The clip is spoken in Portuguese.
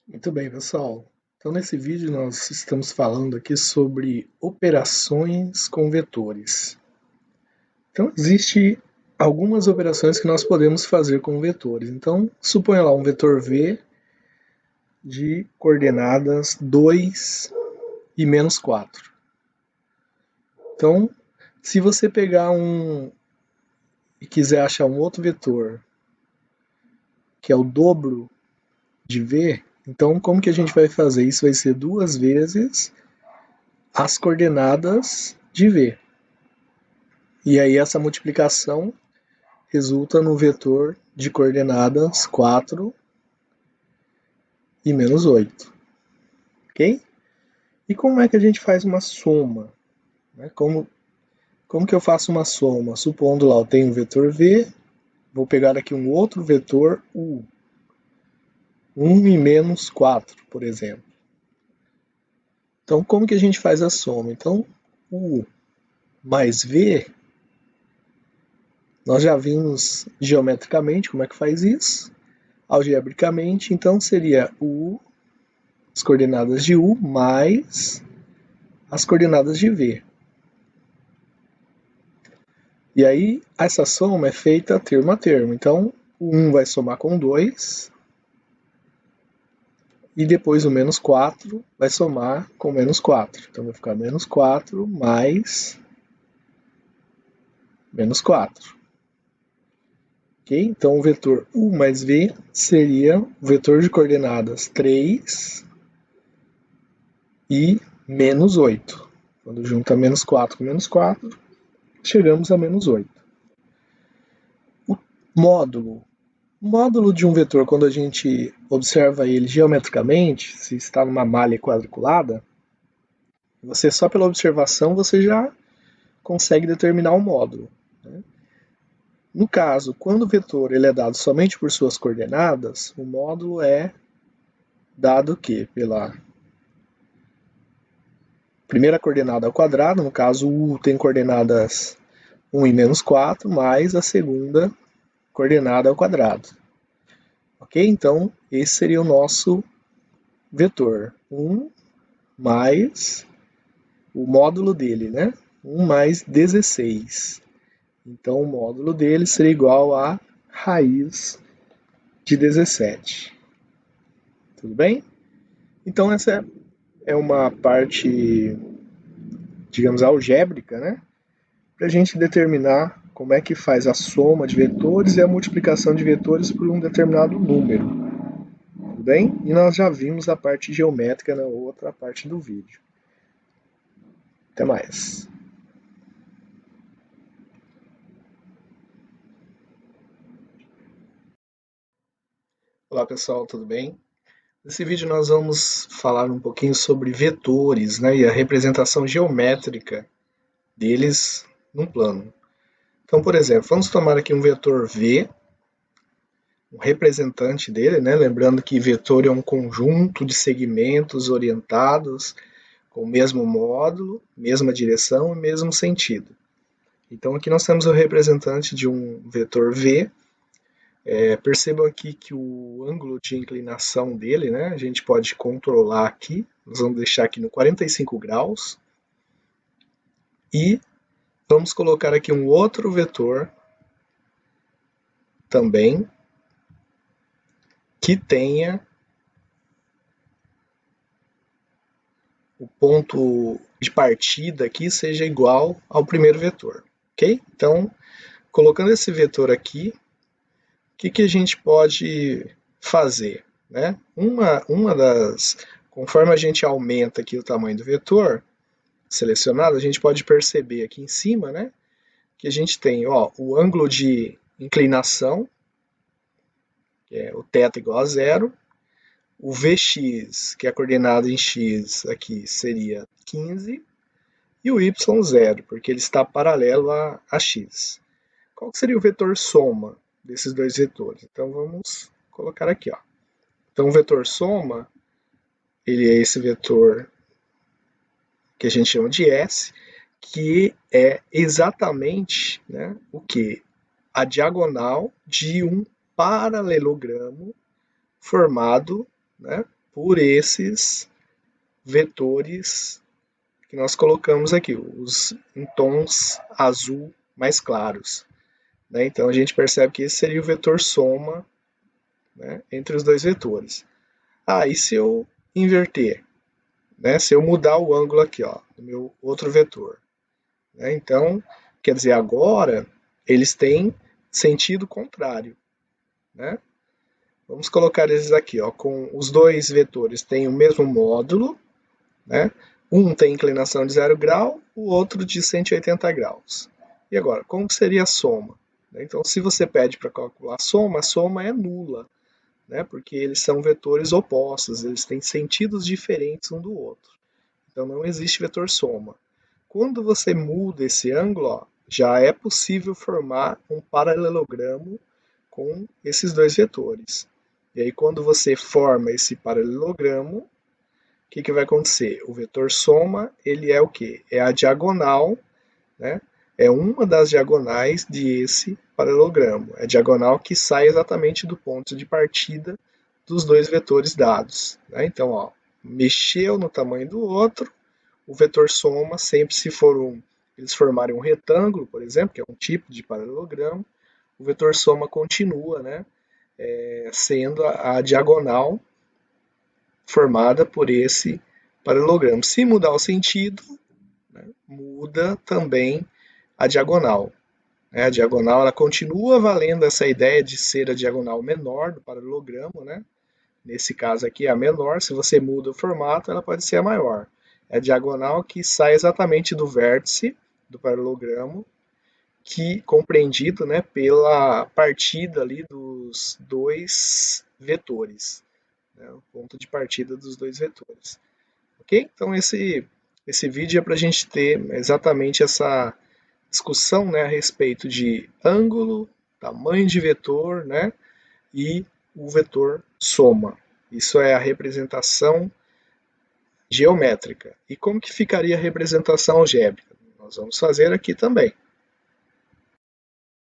Muito bem, pessoal. Então, nesse vídeo, nós estamos falando aqui sobre operações com vetores. Então, existe algumas operações que nós podemos fazer com vetores. Então, suponha lá um vetor V de coordenadas 2 e menos 4. Então, se você pegar e quiser achar um outro vetor que é o dobro de V, então como que a gente vai fazer? Isso vai ser duas vezes as coordenadas de V. E aí essa multiplicação resulta no vetor de coordenadas 4 e menos 8. Ok? E como é que a gente faz uma soma? Como que eu faço uma soma? Supondo lá eu tenho um vetor V, vou pegar aqui um outro vetor U. 1 e menos 4, por exemplo. Então, como que a gente faz a soma? Então, U mais V, nós já vimos geometricamente como é que faz isso. Algebricamente, então seria U, as coordenadas de U, mais as coordenadas de V. E aí, essa soma é feita termo a termo. Então, o 1 vai somar com 2, e depois o menos 4 vai somar com menos 4. Então, vai ficar menos 4 mais menos 4. Ok? Então, o vetor U mais V seria o vetor de coordenadas 3 e menos 8. Quando junta menos 4 com menos 4, chegamos a menos 8. O módulo. O módulo de um vetor, quando a gente observa ele geometricamente, se está numa malha quadriculada, você só pela observação você já consegue determinar o módulo. Né? No caso, quando o vetor ele é dado somente por suas coordenadas, o módulo é dado o quê? Pela primeira coordenada ao quadrado, no caso U tem coordenadas 1 e menos 4, mais a segunda coordenada ao quadrado. Ok? Então, esse seria o nosso vetor. 1 mais o módulo dele, né? 1 mais 16. Então, o módulo dele seria igual a raiz de 17. Tudo bem? Então, essa é uma parte, digamos, algébrica, né? Para a gente determinar como é que faz a soma de vetores e a multiplicação de vetores por um determinado número. Tudo bem? E nós já vimos a parte geométrica na outra parte do vídeo. Até mais. Olá pessoal, tudo bem? Nesse vídeo nós vamos falar um pouquinho sobre vetores, né, e a representação geométrica deles num plano. Então, por exemplo, vamos tomar aqui um vetor V, um representante dele, né, lembrando que vetor é um conjunto de segmentos orientados com o mesmo módulo, mesma direção e mesmo sentido. Então aqui nós temos o representante de um vetor V. Percebam aqui que o ângulo de inclinação dele, né, a gente pode controlar aqui. Nós vamos deixar aqui no 45 graus. E vamos colocar aqui um outro vetor também que tenha o ponto de partida aqui seja igual ao primeiro vetor, ok? Então, colocando esse vetor aqui, o que a gente pode fazer? Né? Conforme a gente aumenta aqui o tamanho do vetor selecionado, a gente pode perceber aqui em cima, né, que a gente tem o ângulo de inclinação, que é o θ igual a zero, o Vx, que é a coordenada em x aqui, seria 15, e o y zero, porque ele está paralelo a x. Qual que seria o vetor soma desses dois vetores? Então vamos colocar aqui. Então o vetor soma, ele é esse vetor que a gente chama de S, que é exatamente, né, o que? A diagonal de um paralelogramo formado, né, por esses vetores que nós colocamos aqui, os em tons azul mais claros. Né? Então a gente percebe que esse seria o vetor soma, né, entre os dois vetores. E se eu inverter? Né? Se eu mudar o ângulo aqui, ó, do meu outro vetor. Né? Então, quer dizer, agora eles têm sentido contrário. Né? Vamos colocar eles aqui, ó, com os dois vetores têm o mesmo módulo, né? Um tem inclinação de 0 grau, o outro de 180 graus. E agora, como seria a soma? Então, se você pede para calcular a soma é nula, né? Porque eles são vetores opostos, eles têm sentidos diferentes um do outro. Então, não existe vetor soma. Quando você muda esse ângulo, ó, já é possível formar um paralelogramo com esses dois vetores. E aí, quando você forma esse paralelogramo, o que vai acontecer? O vetor soma, ele é o quê? É a diagonal, né? É uma das diagonais desse paralelogramo. É a diagonal que sai exatamente do ponto de partida dos dois vetores dados. Né? Então, ó, mexeu no tamanho do outro, o vetor soma, sempre se for eles formarem um retângulo, por exemplo, que é um tipo de paralelogramo, o vetor soma continua, né, sendo a diagonal formada por esse paralelogramo. Se mudar o sentido, né, muda também a diagonal. A diagonal ela continua valendo essa ideia de ser a diagonal menor do paralelogramo, né? Nesse caso aqui é a menor, se você muda o formato, ela pode ser a maior. É a diagonal que sai exatamente do vértice do paralelogramo, que compreendido, né, pela partida ali dos dois vetores, né, o ponto de partida dos dois vetores. Ok? Então esse vídeo é para a gente ter exatamente essa discussão, né, a respeito de ângulo, tamanho de vetor, né, e o vetor soma. Isso é a representação geométrica. E como que ficaria a representação algébrica? Nós vamos fazer aqui também.